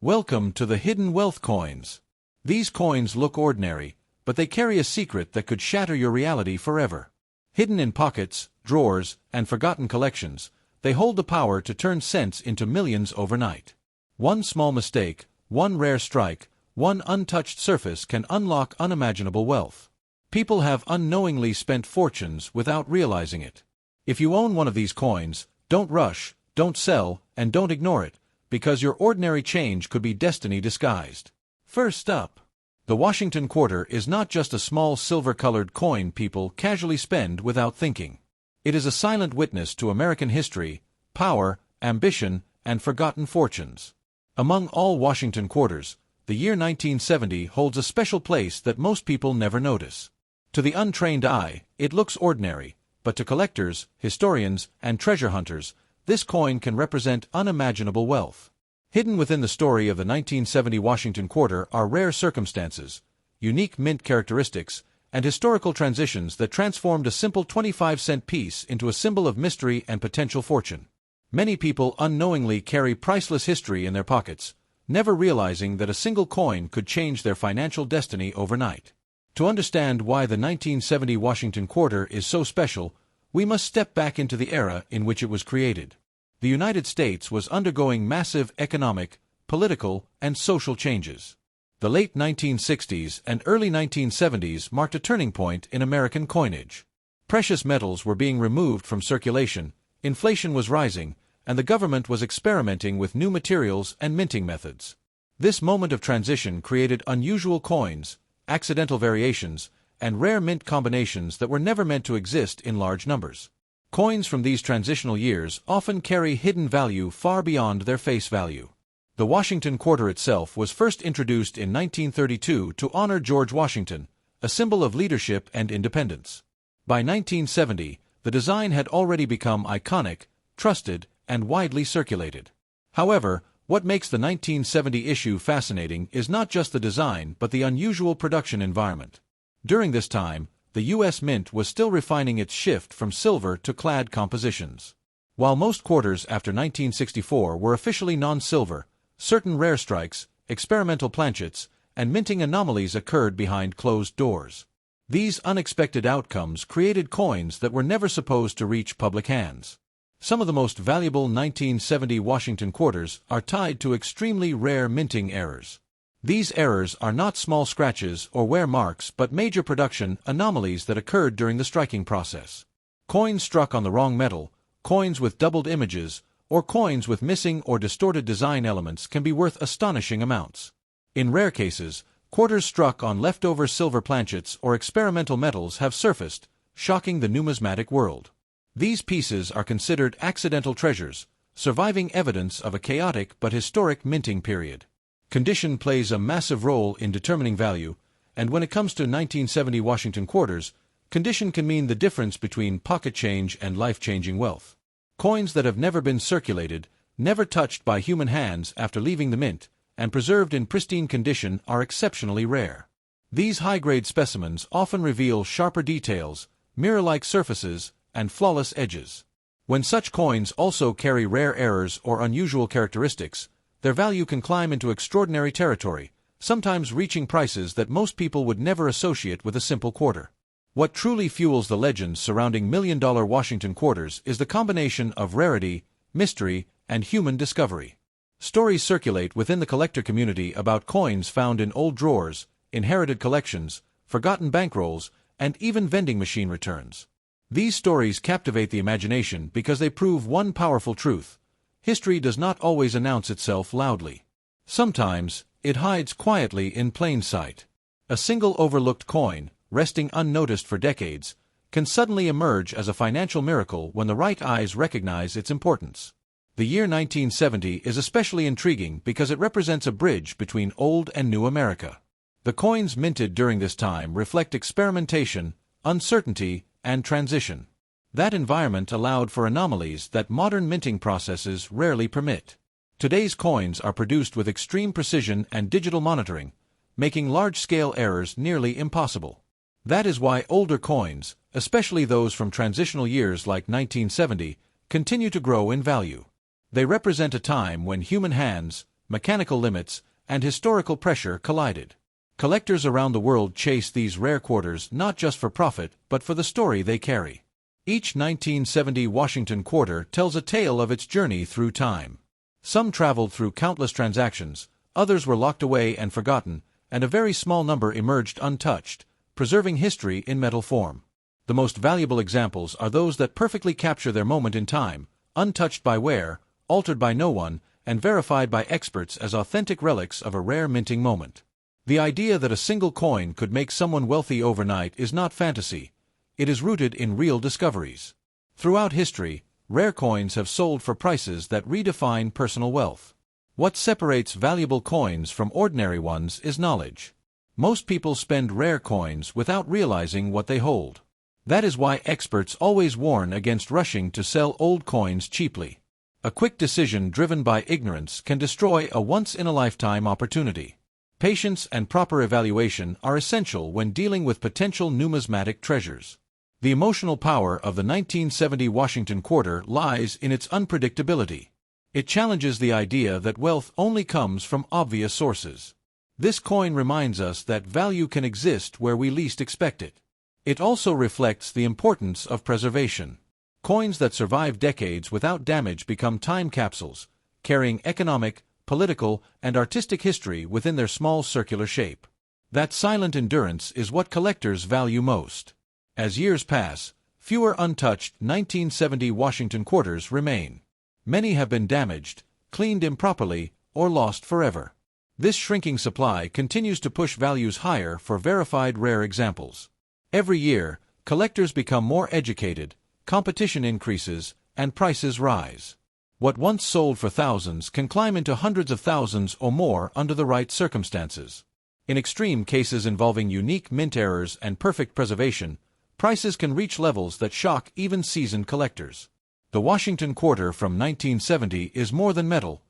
Welcome to the hidden wealth coins. These coins look ordinary, but they carry a secret that could shatter your reality forever. Hidden in pockets, drawers, and forgotten collections, they hold the power to turn cents into millions overnight. One small mistake, one rare strike, one untouched surface can unlock unimaginable wealth. People have unknowingly spent fortunes without realizing it. If you own one of these coins, don't rush, don't sell, and don't ignore it, because your ordinary change could be destiny disguised. First up, the Washington quarter is not just a small silver-colored coin people casually spend without thinking. It is a silent witness to American history, power, ambition, and forgotten fortunes. Among all Washington quarters, the year 1970 holds a special place that most people never notice. To the untrained eye, it looks ordinary, but to collectors, historians, and treasure hunters, this coin can represent unimaginable wealth. Hidden within the story of the 1970 Washington quarter are rare circumstances, unique mint characteristics, and historical transitions that transformed a simple 25-cent piece into a symbol of mystery and potential fortune. Many people unknowingly carry priceless history in their pockets, never realizing that a single coin could change their financial destiny overnight. To understand why the 1970 Washington quarter is so special, we must step back into the era in which it was created. The United States was undergoing massive economic, political, and social changes. The late 1960s and early 1970s marked a turning point in American coinage. Precious metals were being removed from circulation, inflation was rising, and the government was experimenting with new materials and minting methods. This moment of transition created unusual coins, accidental variations, and rare mint combinations that were never meant to exist in large numbers. Coins from these transitional years often carry hidden value far beyond their face value. The Washington quarter itself was first introduced in 1932 to honor George Washington, a symbol of leadership and independence. By 1970, the design had already become iconic, trusted, and widely circulated. However, what makes the 1970 issue fascinating is not just the design but the unusual production environment. During this time, the U.S. Mint was still refining its shift from silver to clad compositions. While most quarters after 1964 were officially non-silver, certain rare strikes, experimental planchets, and minting anomalies occurred behind closed doors. These unexpected outcomes created coins that were never supposed to reach public hands. Some of the most valuable 1970 Washington quarters are tied to extremely rare minting errors. These errors are not small scratches or wear marks but major production anomalies that occurred during the striking process. Coins struck on the wrong metal, coins with doubled images, or coins with missing or distorted design elements can be worth astonishing amounts. In rare cases, quarters struck on leftover silver planchets or experimental metals have surfaced, shocking the numismatic world. These pieces are considered accidental treasures, surviving evidence of a chaotic but historic minting period. Condition plays a massive role in determining value, and when it comes to 1970 Washington quarters, condition can mean the difference between pocket change and life-changing wealth. Coins that have never been circulated, never touched by human hands after leaving the mint, and preserved in pristine condition are exceptionally rare. These high-grade specimens often reveal sharper details, mirror-like surfaces, and flawless edges. When such coins also carry rare errors or unusual characteristics, their value can climb into extraordinary territory, sometimes reaching prices that most people would never associate with a simple quarter. What truly fuels the legends surrounding million-dollar Washington quarters is the combination of rarity, mystery, and human discovery. Stories circulate within the collector community about coins found in old drawers, inherited collections, forgotten bankrolls, and even vending machine returns. These stories captivate the imagination because they prove one powerful truth: history does not always announce itself loudly. Sometimes, it hides quietly in plain sight. A single overlooked coin, resting unnoticed for decades, can suddenly emerge as a financial miracle when the right eyes recognize its importance. The year 1970 is especially intriguing because it represents a bridge between old and new America. The coins minted during this time reflect experimentation, uncertainty, and transition. That environment allowed for anomalies that modern minting processes rarely permit. Today's coins are produced with extreme precision and digital monitoring, making large-scale errors nearly impossible. That is why older coins, especially those from transitional years like 1970, continue to grow in value. They represent a time when human hands, mechanical limits, and historical pressure collided. Collectors around the world chase these rare quarters not just for profit, but for the story they carry. Each 1970 Washington quarter tells a tale of its journey through time. Some traveled through countless transactions, others were locked away and forgotten, and a very small number emerged untouched, preserving history in metal form. The most valuable examples are those that perfectly capture their moment in time, untouched by wear, altered by no one, and verified by experts as authentic relics of a rare minting moment. The idea that a single coin could make someone wealthy overnight is not fantasy. It is rooted in real discoveries. Throughout history, rare coins have sold for prices that redefine personal wealth. What separates valuable coins from ordinary ones is knowledge. Most people spend rare coins without realizing what they hold. That is why experts always warn against rushing to sell old coins cheaply. A quick decision driven by ignorance can destroy a once-in-a-lifetime opportunity. Patience and proper evaluation are essential when dealing with potential numismatic treasures. The emotional power of the 1970 Washington quarter lies in its unpredictability. It challenges the idea that wealth only comes from obvious sources. This coin reminds us that value can exist where we least expect it. It also reflects the importance of preservation. Coins that survive decades without damage become time capsules, carrying economic, political, and artistic history within their small circular shape. That silent endurance is what collectors value most. As years pass, fewer untouched 1970 Washington quarters remain. Many have been damaged, cleaned improperly, or lost forever. This shrinking supply continues to push values higher for verified rare examples. Every year, collectors become more educated, competition increases, and prices rise. What once sold for thousands can climb into hundreds of thousands or more under the right circumstances. In extreme cases involving unique mint errors and perfect preservation, prices can reach levels that shock even seasoned collectors. The Washington quarter from 1970 is more than metal.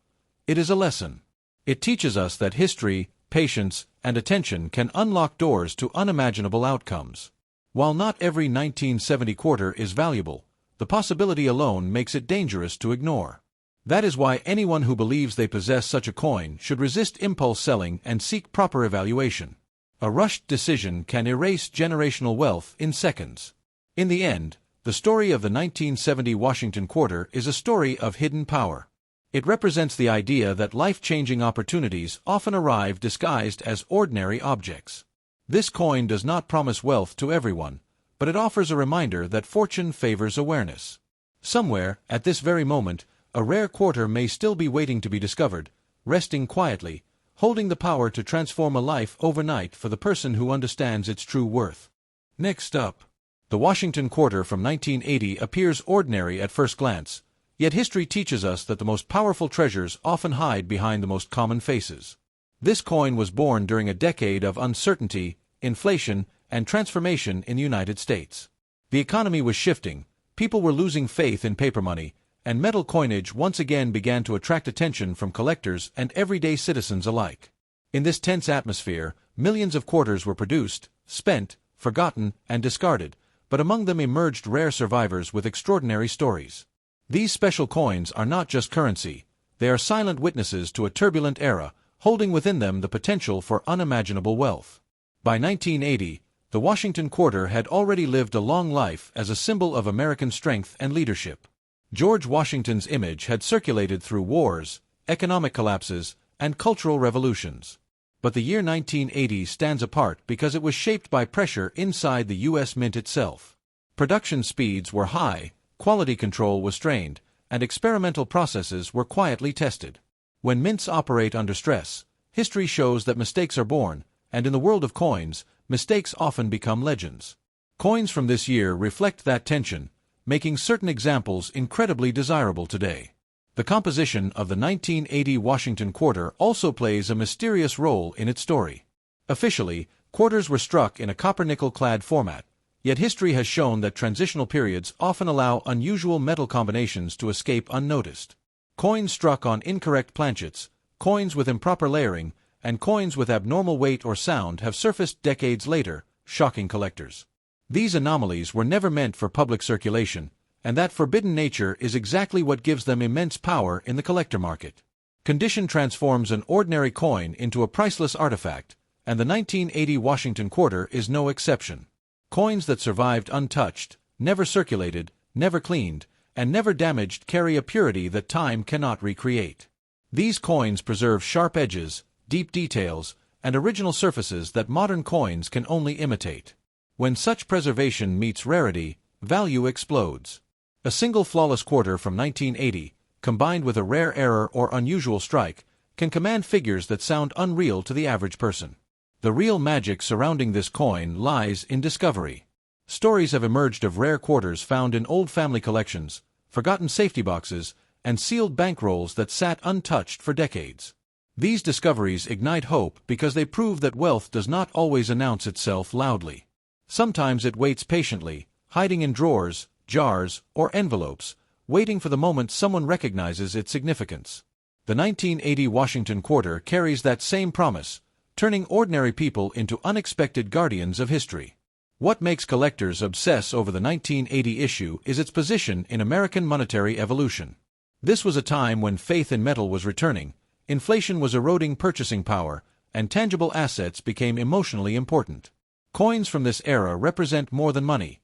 It is a lesson. It teaches us that history, patience, and attention can unlock doors to unimaginable outcomes. While not every 1970 quarter is valuable, the possibility alone makes it dangerous to ignore. That is why anyone who believes they possess such a coin should resist impulse selling and seek proper evaluation. A rushed decision can erase generational wealth in seconds. In the end, the story of the 1970 Washington quarter is a story of hidden power. It represents the idea that life-changing opportunities often arrive disguised as ordinary objects. This coin does not promise wealth to everyone, but it offers a reminder that fortune favors awareness. Somewhere, at this very moment, a rare quarter may still be waiting to be discovered, resting quietly, holding the power to transform a life overnight for the person who understands its true worth. Next up, the Washington quarter from 1980 appears ordinary at first glance, yet history teaches us that the most powerful treasures often hide behind the most common faces. This coin was born during a decade of uncertainty, inflation, and transformation in the United States. The economy was shifting, people were losing faith in paper money, and metal coinage once again began to attract attention from collectors and everyday citizens alike. In this tense atmosphere, millions of quarters were produced, spent, forgotten, and discarded, but among them emerged rare survivors with extraordinary stories. These special coins are not just currency, they are silent witnesses to a turbulent era, holding within them the potential for unimaginable wealth. By 1980, the Washington quarter had already lived a long life as a symbol of American strength and leadership. George Washington's image had circulated through wars, economic collapses, and cultural revolutions. But the year 1980 stands apart because it was shaped by pressure inside the U.S. Mint itself. Production speeds were high, quality control was strained, and experimental processes were quietly tested. When mints operate under stress, history shows that mistakes are born, and in the world of coins, mistakes often become legends. Coins from this year reflect that tension, making certain examples incredibly desirable today. The composition of the 1980 Washington quarter also plays a mysterious role in its story. Officially, quarters were struck in a copper-nickel-clad format, yet history has shown that transitional periods often allow unusual metal combinations to escape unnoticed. Coins struck on incorrect planchets, coins with improper layering, and coins with abnormal weight or sound have surfaced decades later, shocking collectors. These anomalies were never meant for public circulation, and that forbidden nature is exactly what gives them immense power in the collector market. Condition transforms an ordinary coin into a priceless artifact, and the 1980 Washington quarter is no exception. Coins that survived untouched, never circulated, never cleaned, and never damaged carry a purity that time cannot recreate. These coins preserve sharp edges, deep details, and original surfaces that modern coins can only imitate. When such preservation meets rarity, value explodes. A single flawless quarter from 1980, combined with a rare error or unusual strike, can command figures that sound unreal to the average person. The real magic surrounding this coin lies in discovery. Stories have emerged of rare quarters found in old family collections, forgotten safety boxes, and sealed bankrolls that sat untouched for decades. These discoveries ignite hope because they prove that wealth does not always announce itself loudly. Sometimes it waits patiently, hiding in drawers, jars, or envelopes, waiting for the moment someone recognizes its significance. The 1980 Washington quarter carries that same promise, turning ordinary people into unexpected guardians of history. What makes collectors obsess over the 1980 issue is its position in American monetary evolution. This was a time when faith in metal was returning, inflation was eroding purchasing power, and tangible assets became emotionally important. Coins from this era represent more than money.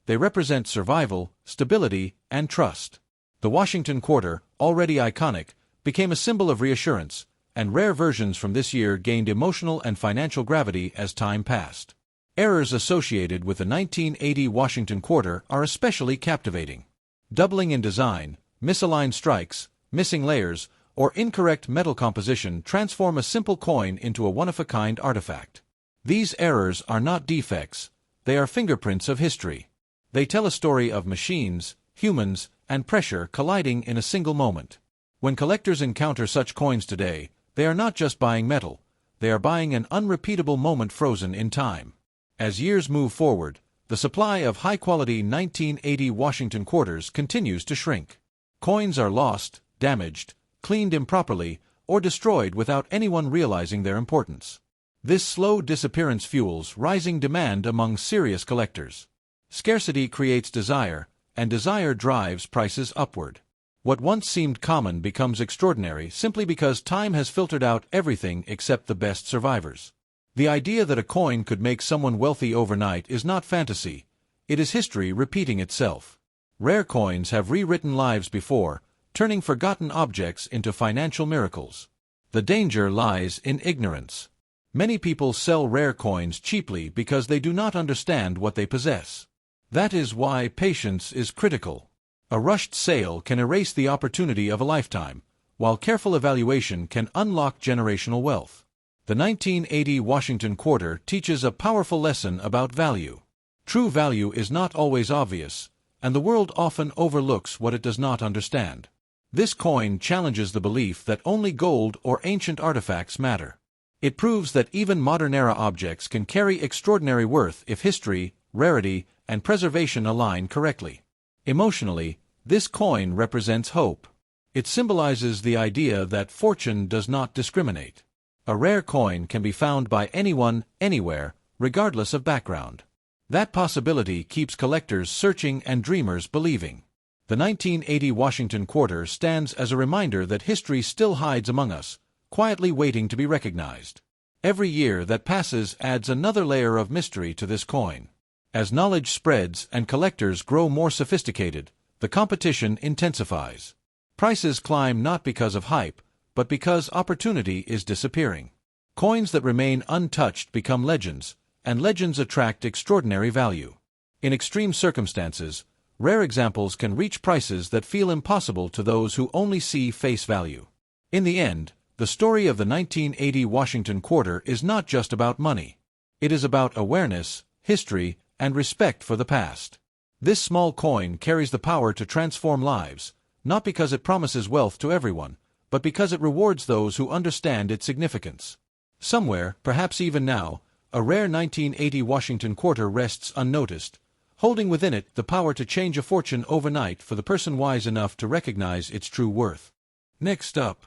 They represent survival, stability, and trust. The Washington quarter, already iconic, became a symbol of reassurance, and rare versions from this year gained emotional and financial gravity as time passed. Errors associated with the 1980 Washington quarter are especially captivating. Doubling in design, misaligned strikes, missing layers, or incorrect metal composition transform a simple coin into a one-of-a-kind artifact. These errors are not defects, they are fingerprints of history. They tell a story of machines, humans, and pressure colliding in a single moment. When collectors encounter such coins today, they are not just buying metal, they are buying an unrepeatable moment frozen in time. As years move forward, the supply of high-quality 1980 Washington quarters continues to shrink. Coins are lost, damaged, cleaned improperly, or destroyed without anyone realizing their importance. This slow disappearance fuels rising demand among serious collectors. Scarcity creates desire, and desire drives prices upward. What once seemed common becomes extraordinary simply because time has filtered out everything except the best survivors. The idea that a coin could make someone wealthy overnight is not fantasy, it is history repeating itself. Rare coins have rewritten lives before, turning forgotten objects into financial miracles. The danger lies in ignorance. Many people sell rare coins cheaply because they do not understand what they possess. That is why patience is critical. A rushed sale can erase the opportunity of a lifetime, while careful evaluation can unlock generational wealth. The 1980 Washington quarter teaches a powerful lesson about value. True value is not always obvious, and the world often overlooks what it does not understand. This coin challenges the belief that only gold or ancient artifacts matter. It proves that even modern-era objects can carry extraordinary worth if history, rarity, and preservation align correctly. Emotionally, this coin represents hope. It symbolizes the idea that fortune does not discriminate. A rare coin can be found by anyone, anywhere, regardless of background. That possibility keeps collectors searching and dreamers believing. The 1980 Washington quarter stands as a reminder that history still hides among us, quietly waiting to be recognized. Every year that passes adds another layer of mystery to this coin. As knowledge spreads and collectors grow more sophisticated, the competition intensifies. Prices climb not because of hype, but because opportunity is disappearing. Coins that remain untouched become legends, and legends attract extraordinary value. In extreme circumstances, rare examples can reach prices that feel impossible to those who only see face value. In the end, the story of the 1980 Washington quarter is not just about money. It is about awareness, history, and respect for the past. This small coin carries the power to transform lives, not because it promises wealth to everyone, but because it rewards those who understand its significance. Somewhere, perhaps even now, a rare 1980 Washington quarter rests unnoticed, holding within it the power to change a fortune overnight for the person wise enough to recognize its true worth. Next up,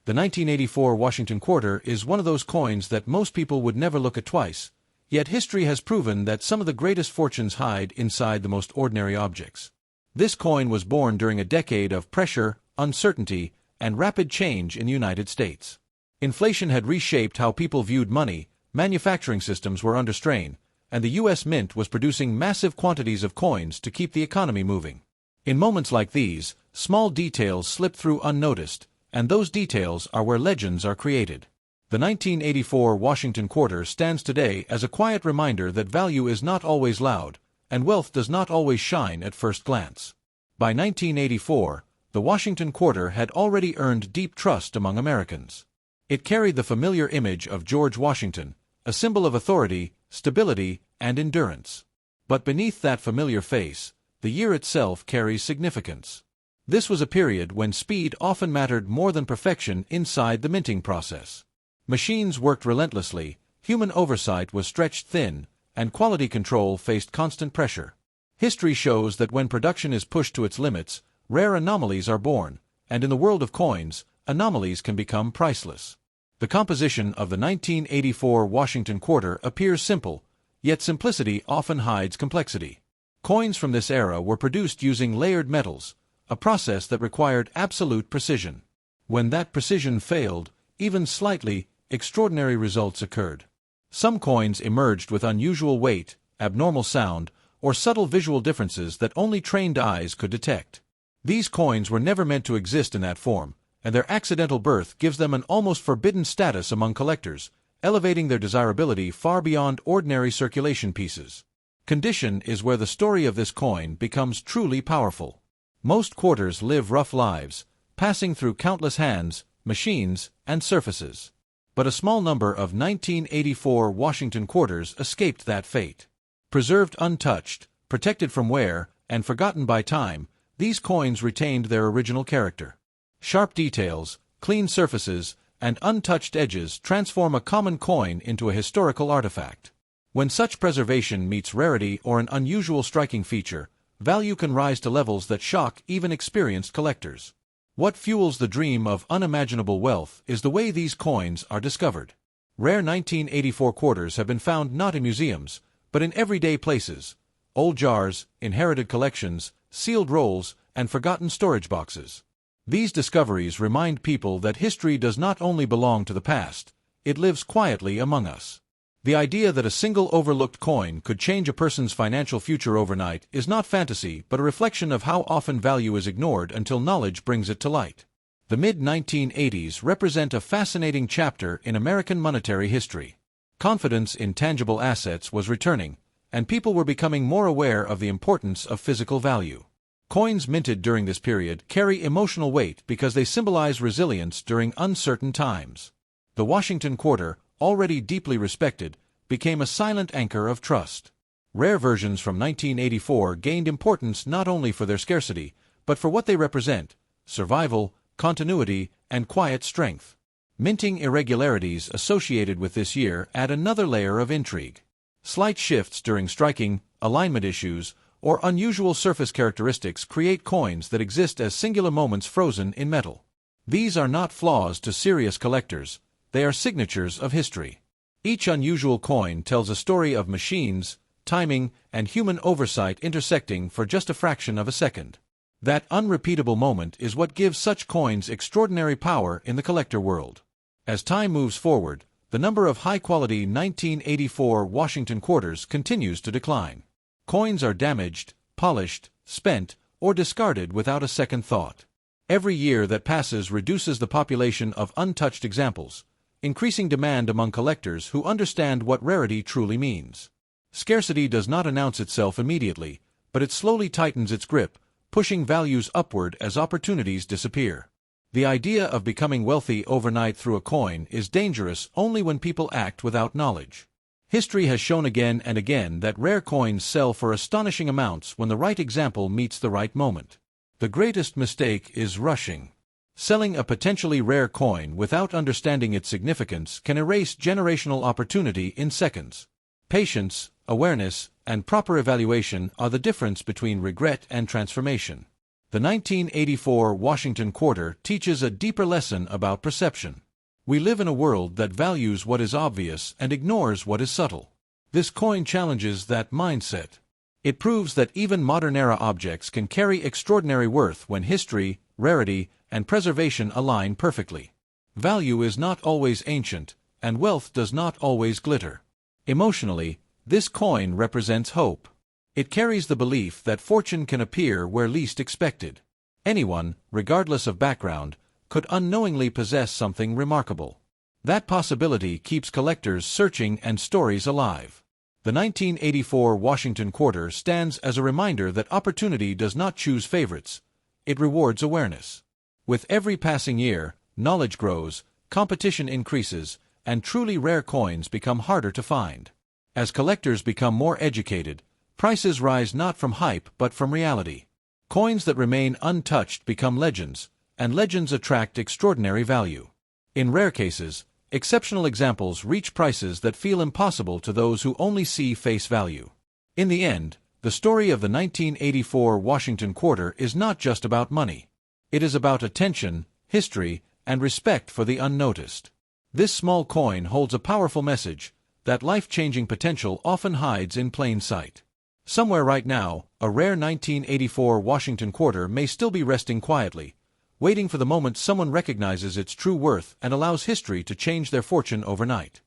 the 1984 Washington quarter is one of those coins that most people would never look at twice, yet history has proven that some of the greatest fortunes hide inside the most ordinary objects. This coin was born during a decade of pressure, uncertainty, and rapid change in the United States. Inflation had reshaped how people viewed money, manufacturing systems were under strain, and the U.S. Mint was producing massive quantities of coins to keep the economy moving. In moments like these, small details slip through unnoticed, and those details are where legends are created. The 1984 Washington Quarter stands today as a quiet reminder that value is not always loud, and wealth does not always shine at first glance. By 1984, the Washington Quarter had already earned deep trust among Americans. It carried the familiar image of George Washington, a symbol of authority, stability, and endurance. But beneath that familiar face, the year itself carries significance. This was a period when speed often mattered more than perfection inside the minting process. Machines worked relentlessly, human oversight was stretched thin, and quality control faced constant pressure. History shows that when production is pushed to its limits, rare anomalies are born, and in the world of coins, anomalies can become priceless. The composition of the 1984 Washington Quarter appears simple, yet simplicity often hides complexity. Coins from this era were produced using layered metals, a process that required absolute precision. When that precision failed, even slightly, extraordinary results occurred. Some coins emerged with unusual weight, abnormal sound, or subtle visual differences that only trained eyes could detect. These coins were never meant to exist in that form, and their accidental birth gives them an almost forbidden status among collectors, elevating their desirability far beyond ordinary circulation pieces. Condition is where the story of this coin becomes truly powerful. Most quarters live rough lives, passing through countless hands, machines, and surfaces. But a small number of 1984 Washington quarters escaped that fate. Preserved untouched, protected from wear, and forgotten by time, these coins retained their original character. Sharp details, clean surfaces, and untouched edges transform a common coin into a historical artifact. When such preservation meets rarity or an unusual striking feature, value can rise to levels that shock even experienced collectors. What fuels the dream of unimaginable wealth is the way these coins are discovered. Rare 1984 quarters have been found not in museums, but in everyday places: old jars, inherited collections, sealed rolls, and forgotten storage boxes. These discoveries remind people that history does not only belong to the past, it lives quietly among us. The idea that a single overlooked coin could change a person's financial future overnight is not fantasy but a reflection of how often value is ignored until knowledge brings it to light. The mid-1980s represent a fascinating chapter in American monetary history. Confidence in tangible assets was returning, and people were becoming more aware of the importance of physical value. Coins minted during this period carry emotional weight because they symbolize resilience during uncertain times. The Washington Quarter, already deeply respected, became a silent anchor of trust. Rare versions from 1984 gained importance not only for their scarcity, but for what they represent: survival, continuity, and quiet strength. Minting irregularities associated with this year add another layer of intrigue. Slight shifts during striking, alignment issues, or unusual surface characteristics create coins that exist as singular moments frozen in metal. These are not flaws to serious collectors, they are signatures of history. Each unusual coin tells a story of machines, timing, and human oversight intersecting for just a fraction of a second. That unrepeatable moment is what gives such coins extraordinary power in the collector world. As time moves forward, the number of high-quality 1984 Washington quarters continues to decline. Coins are damaged, polished, spent, or discarded without a second thought. Every year that passes reduces the population of untouched examples, increasing demand among collectors who understand what rarity truly means. Scarcity does not announce itself immediately, but it slowly tightens its grip, pushing values upward as opportunities disappear. The idea of becoming wealthy overnight through a coin is dangerous only when people act without knowledge. History has shown again and again that rare coins sell for astonishing amounts when the right example meets the right moment. The greatest mistake is rushing. Selling a potentially rare coin without understanding its significance can erase generational opportunity in seconds. Patience, awareness, and proper evaluation are the difference between regret and transformation. The 1984 Washington Quarter teaches a deeper lesson about perception. We live in a world that values what is obvious and ignores what is subtle. This coin challenges that mindset. It proves that even modern-era objects can carry extraordinary worth when history, rarity, and preservation align perfectly. Value is not always ancient, and wealth does not always glitter. Emotionally, this coin represents hope. It carries the belief that fortune can appear where least expected. Anyone, regardless of background, could unknowingly possess something remarkable. That possibility keeps collectors searching and stories alive. The 1984 Washington Quarter stands as a reminder that opportunity does not choose favorites, it rewards awareness. With every passing year, knowledge grows, competition increases, and truly rare coins become harder to find. As collectors become more educated, prices rise not from hype but from reality. Coins that remain untouched become legends, and legends attract extraordinary value. In rare cases, exceptional examples reach prices that feel impossible to those who only see face value. In the end, the story of the 1984 Washington Quarter is not just about money. It is about attention, history, and respect for the unnoticed. This small coin holds a powerful message that life-changing potential often hides in plain sight. Somewhere right now, a rare 1984 Washington Quarter may still be resting quietly, waiting for the moment someone recognizes its true worth and allows history to change their fortune overnight.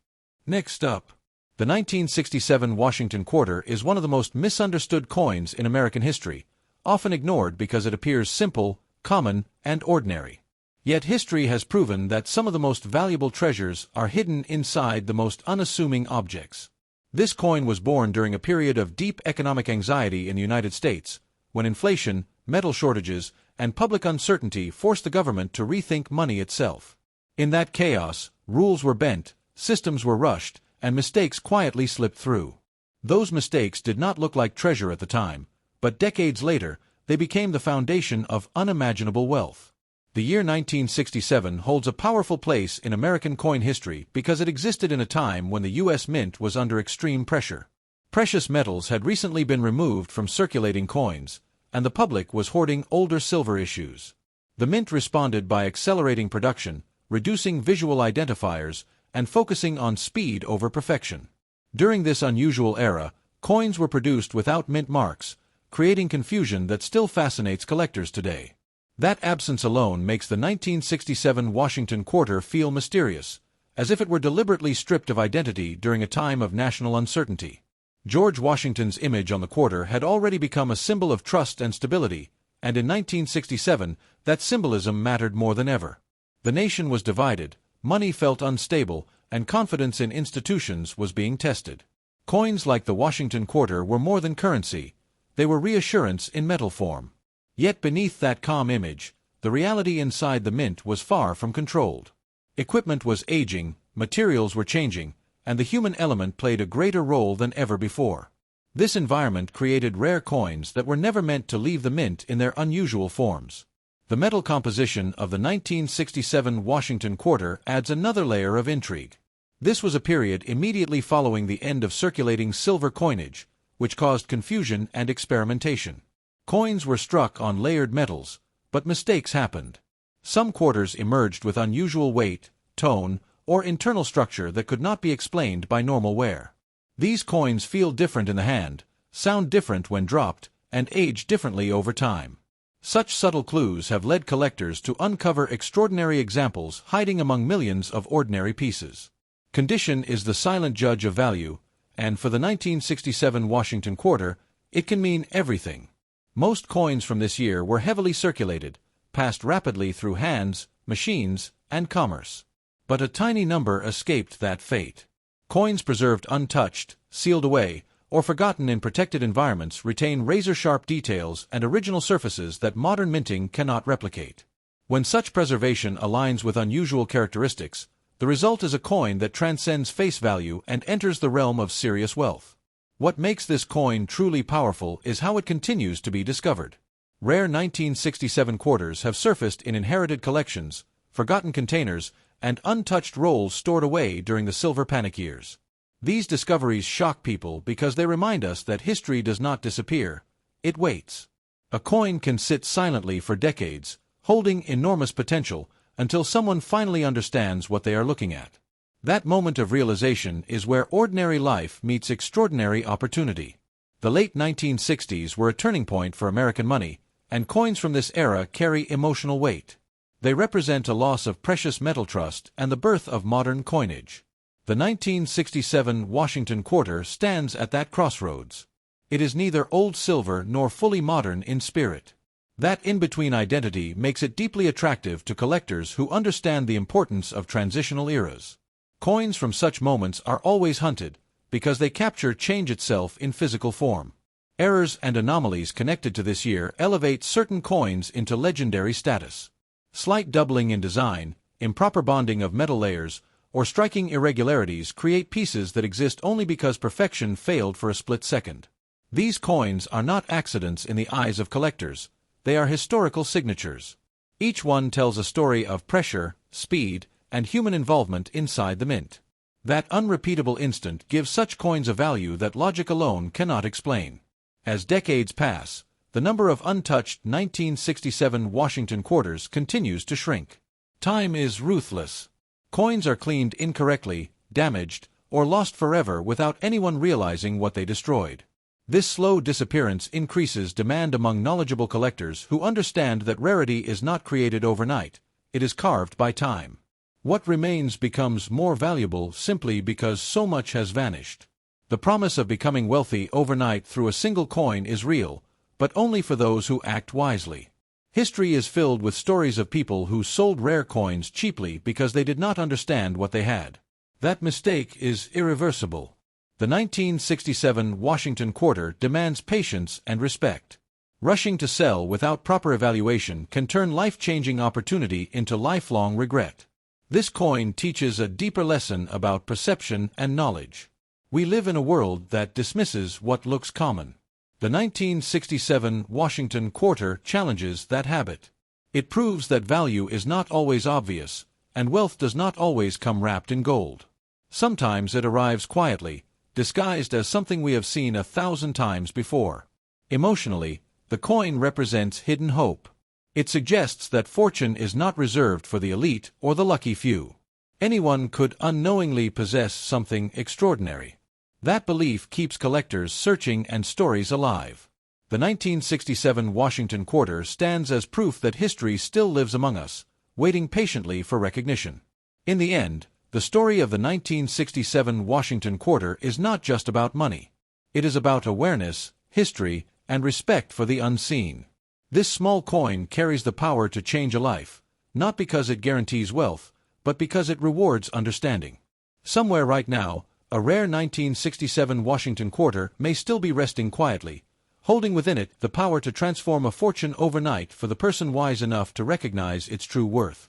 Next up, the 1967 Washington Quarter is one of the most misunderstood coins in American history, often ignored because it appears simple, common, and ordinary. Yet history has proven that some of the most valuable treasures are hidden inside the most unassuming objects. This coin was born during a period of deep economic anxiety in the United States, when inflation, metal shortages, and public uncertainty forced the government to rethink money itself. In that chaos, rules were bent, systems were rushed, and mistakes quietly slipped through. Those mistakes did not look like treasure at the time, but decades later, they became the foundation of unimaginable wealth. The year 1967 holds a powerful place in American coin history because it existed in a time when the U.S. Mint was under extreme pressure. Precious metals had recently been removed from circulating coins, and the public was hoarding older silver issues. The Mint responded by accelerating production, reducing visual identifiers, and focusing on speed over perfection. During this unusual era, coins were produced without mint marks, creating confusion that still fascinates collectors today. That absence alone makes the 1967 Washington Quarter feel mysterious, as if it were deliberately stripped of identity during a time of national uncertainty. George Washington's image on the quarter had already become a symbol of trust and stability, and in 1967, that symbolism mattered more than ever. The nation was divided, money felt unstable, and confidence in institutions was being tested. Coins like the Washington Quarter were more than currency, they were reassurance in metal form. Yet beneath that calm image, the reality inside the mint was far from controlled. Equipment was aging, materials were changing, and the human element played a greater role than ever before. This environment created rare coins that were never meant to leave the mint in their unusual forms. The metal composition of the 1967 Washington Quarter adds another layer of intrigue. This was a period immediately following the end of circulating silver coinage, which caused confusion and experimentation. Coins were struck on layered metals, but mistakes happened. Some quarters emerged with unusual weight, tone, or internal structure that could not be explained by normal wear. These coins feel different in the hand, sound different when dropped, and age differently over time. Such subtle clues have led collectors to uncover extraordinary examples hiding among millions of ordinary pieces. Condition is the silent judge of value, and for the 1967 Washington Quarter, it can mean everything. Most coins from this year were heavily circulated, passed rapidly through hands, machines, and commerce. But a tiny number escaped that fate. Coins preserved untouched, sealed away, or forgotten in protected environments retain razor-sharp details and original surfaces that modern minting cannot replicate. When such preservation aligns with unusual characteristics, the result is a coin that transcends face value and enters the realm of serious wealth. What makes this coin truly powerful is how it continues to be discovered. Rare 1967 quarters have surfaced in inherited collections, forgotten containers, and untouched rolls stored away during the silver panic years. These discoveries shock people because they remind us that history does not disappear, it waits. A coin can sit silently for decades, holding enormous potential, until someone finally understands what they are looking at. That moment of realization is where ordinary life meets extraordinary opportunity. The late 1960s were a turning point for American money, and coins from this era carry emotional weight. They represent a loss of precious metal trust and the birth of modern coinage. The 1967 Washington quarter stands at that crossroads. It is neither old silver nor fully modern in spirit. That in-between identity makes it deeply attractive to collectors who understand the importance of transitional eras. Coins from such moments are always hunted, because they capture change itself in physical form. Errors and anomalies connected to this year elevate certain coins into legendary status. Slight doubling in design, improper bonding of metal layers, or striking irregularities create pieces that exist only because perfection failed for a split second. These coins are not accidents in the eyes of collectors, they are historical signatures. Each one tells a story of pressure, speed, and human involvement inside the mint. That unrepeatable instant gives such coins a value that logic alone cannot explain. As decades pass, the number of untouched 1967 Washington quarters continues to shrink. Time is ruthless. Coins are cleaned incorrectly, damaged, or lost forever without anyone realizing what they destroyed. This slow disappearance increases demand among knowledgeable collectors who understand that rarity is not created overnight, it is carved by time. What remains becomes more valuable simply because so much has vanished. The promise of becoming wealthy overnight through a single coin is real, but only for those who act wisely. History is filled with stories of people who sold rare coins cheaply because they did not understand what they had. That mistake is irreversible. The 1967 Washington quarter demands patience and respect. Rushing to sell without proper evaluation can turn life-changing opportunity into lifelong regret. This coin teaches a deeper lesson about perception and knowledge. We live in a world that dismisses what looks common. The 1967 Washington quarter challenges that habit. It proves that value is not always obvious, and wealth does not always come wrapped in gold. Sometimes it arrives quietly, disguised as something we have seen 1,000 times before. Emotionally, the coin represents hidden hope. It suggests that fortune is not reserved for the elite or the lucky few. Anyone could unknowingly possess something extraordinary. That belief keeps collectors searching and stories alive. The 1967 Washington quarter stands as proof that history still lives among us, waiting patiently for recognition. In the end, the story of the 1967 Washington quarter is not just about money. It is about awareness, history, and respect for the unseen. This small coin carries the power to change a life, not because it guarantees wealth, but because it rewards understanding. Somewhere right now, a rare 1967 Washington quarter may still be resting quietly, holding within it the power to transform a fortune overnight for the person wise enough to recognize its true worth.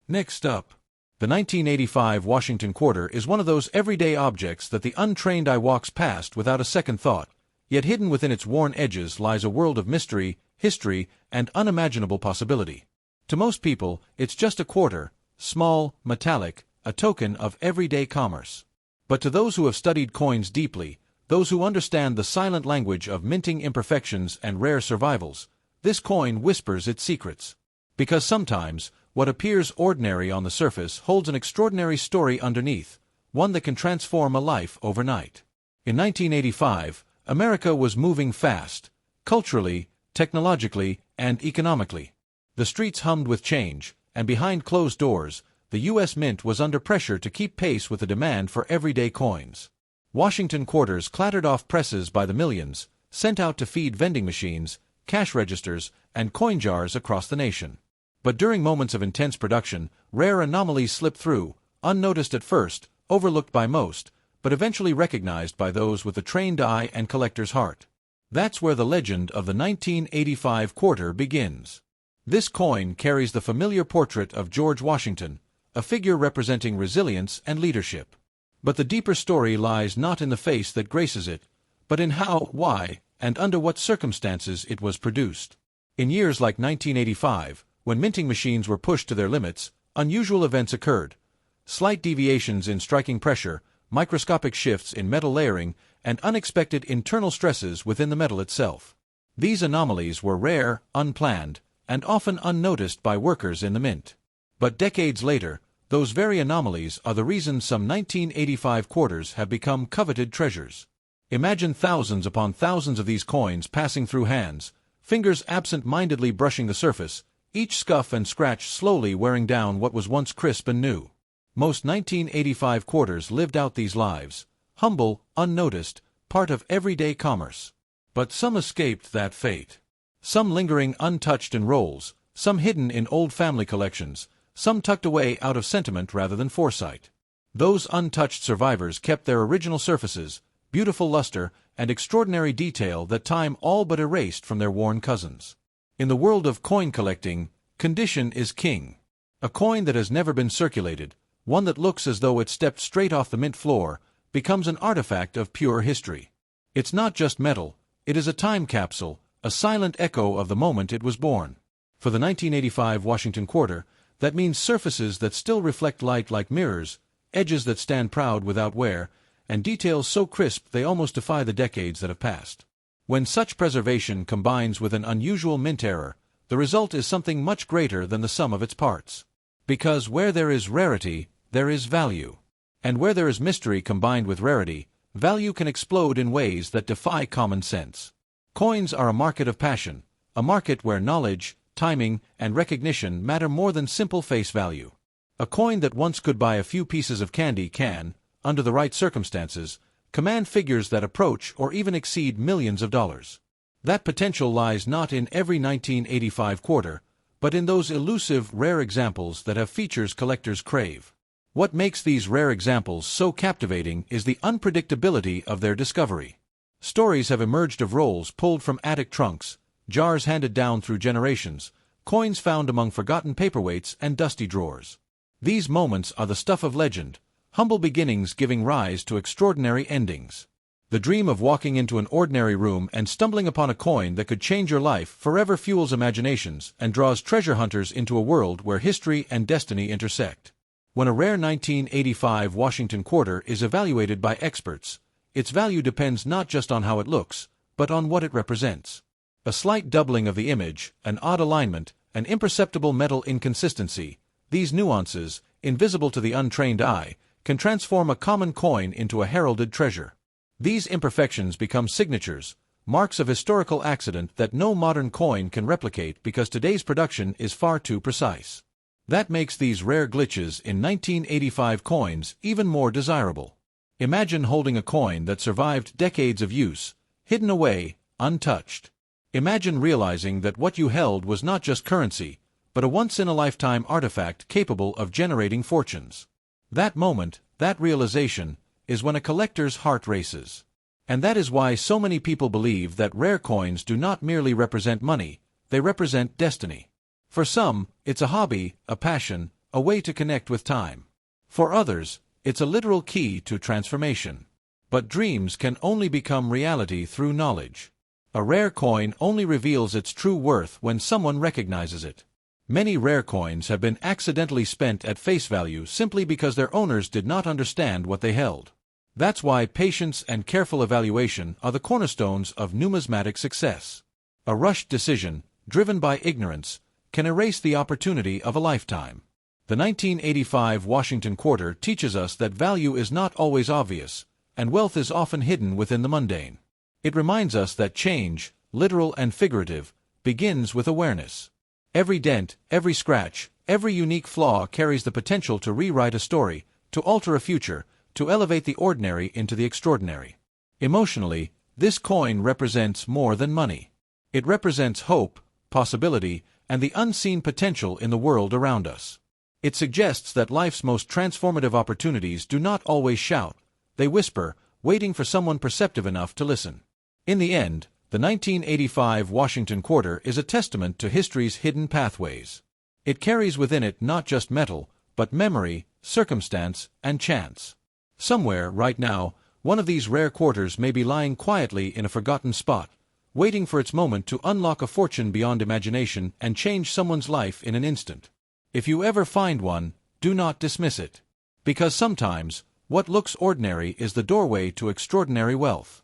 Next up, the 1985 Washington quarter is one of those everyday objects that the untrained eye walks past without a second thought, yet hidden within its worn edges lies a world of mystery, history, and unimaginable possibility. To most people, it's just a quarter, small, metallic, a token of everyday commerce. But to those who have studied coins deeply, those who understand the silent language of minting imperfections and rare survivals, this coin whispers its secrets. Because sometimes, what appears ordinary on the surface holds an extraordinary story underneath, one that can transform a life overnight. In 1985, America was moving fast, culturally, technologically, and economically. The streets hummed with change, and behind closed doors, the U.S. Mint was under pressure to keep pace with the demand for everyday coins. Washington quarters clattered off presses by the millions, sent out to feed vending machines, cash registers, and coin jars across the nation. But during moments of intense production, rare anomalies slipped through, unnoticed at first, overlooked by most, but eventually recognized by those with a trained eye and collector's heart. That's where the legend of the 1985 quarter begins. This coin carries the familiar portrait of George Washington, a figure representing resilience and leadership. But the deeper story lies not in the face that graces it, but in how, why, and under what circumstances it was produced. In years like 1985, when minting machines were pushed to their limits, unusual events occurred. Slight deviations in striking pressure, microscopic shifts in metal layering, and unexpected internal stresses within the metal itself. These anomalies were rare, unplanned, and often unnoticed by workers in the mint. But decades later, those very anomalies are the reason some 1985 quarters have become coveted treasures. Imagine thousands upon thousands of these coins passing through hands, fingers absent-mindedly brushing the surface, each scuff and scratch slowly wearing down what was once crisp and new. Most 1985 quarters lived out these lives, humble, unnoticed, part of everyday commerce. But some escaped that fate. Some lingering untouched in rolls, some hidden in old family collections, some tucked away out of sentiment rather than foresight. Those untouched survivors kept their original surfaces, beautiful luster, and extraordinary detail that time all but erased from their worn cousins. In the world of coin collecting, condition is king. A coin that has never been circulated, one that looks as though it stepped straight off the mint floor, becomes an artifact of pure history. It's not just metal, it is a time capsule, a silent echo of the moment it was born. For the 1985 Washington quarter, that means surfaces that still reflect light like mirrors, edges that stand proud without wear, and details so crisp they almost defy the decades that have passed. When such preservation combines with an unusual mint error, the result is something much greater than the sum of its parts. Because where there is rarity, there is value. And where there is mystery combined with rarity, value can explode in ways that defy common sense. Coins are a market of passion, a market where knowledge, timing, and recognition matter more than simple face value. A coin that once could buy a few pieces of candy can, under the right circumstances, command figures that approach or even exceed millions of dollars. That potential lies not in every 1985 quarter, but in those elusive, rare examples that have features collectors crave. What makes these rare examples so captivating is the unpredictability of their discovery. Stories have emerged of rolls pulled from attic trunks, jars handed down through generations, coins found among forgotten paperweights and dusty drawers. These moments are the stuff of legend, humble beginnings giving rise to extraordinary endings. The dream of walking into an ordinary room and stumbling upon a coin that could change your life forever fuels imaginations and draws treasure hunters into a world where history and destiny intersect. When a rare 1985 Washington quarter is evaluated by experts, its value depends not just on how it looks, but on what it represents. A slight doubling of the image, an odd alignment, an imperceptible metal inconsistency, these nuances, invisible to the untrained eye, can transform a common coin into a heralded treasure. These imperfections become signatures, marks of historical accident that no modern coin can replicate because today's production is far too precise. That makes these rare glitches in 1985 coins even more desirable. Imagine holding a coin that survived decades of use, hidden away, untouched. Imagine realizing that what you held was not just currency, but a once-in-a-lifetime artifact capable of generating fortunes. That moment, that realization, is when a collector's heart races. And that is why so many people believe that rare coins do not merely represent money, they represent destiny. For some, it's a hobby, a passion, a way to connect with time. For others, it's a literal key to transformation. But dreams can only become reality through knowledge. A rare coin only reveals its true worth when someone recognizes it. Many rare coins have been accidentally spent at face value simply because their owners did not understand what they held. That's why patience and careful evaluation are the cornerstones of numismatic success. A rushed decision, driven by ignorance, can erase the opportunity of a lifetime. The 1985 Washington quarter teaches us that value is not always obvious, and wealth is often hidden within the mundane. It reminds us that change, literal and figurative, begins with awareness. Every dent, every scratch, every unique flaw carries the potential to rewrite a story, to alter a future, to elevate the ordinary into the extraordinary. Emotionally, this coin represents more than money. It represents hope, possibility, and the unseen potential in the world around us. It suggests that life's most transformative opportunities do not always shout, they whisper, waiting for someone perceptive enough to listen. In the end, the 1985 Washington quarter is a testament to history's hidden pathways. It carries within it not just metal, but memory, circumstance, and chance. Somewhere, right now, one of these rare quarters may be lying quietly in a forgotten spot, waiting for its moment to unlock a fortune beyond imagination and change someone's life in an instant. If you ever find one, do not dismiss it. Because sometimes, what looks ordinary is the doorway to extraordinary wealth.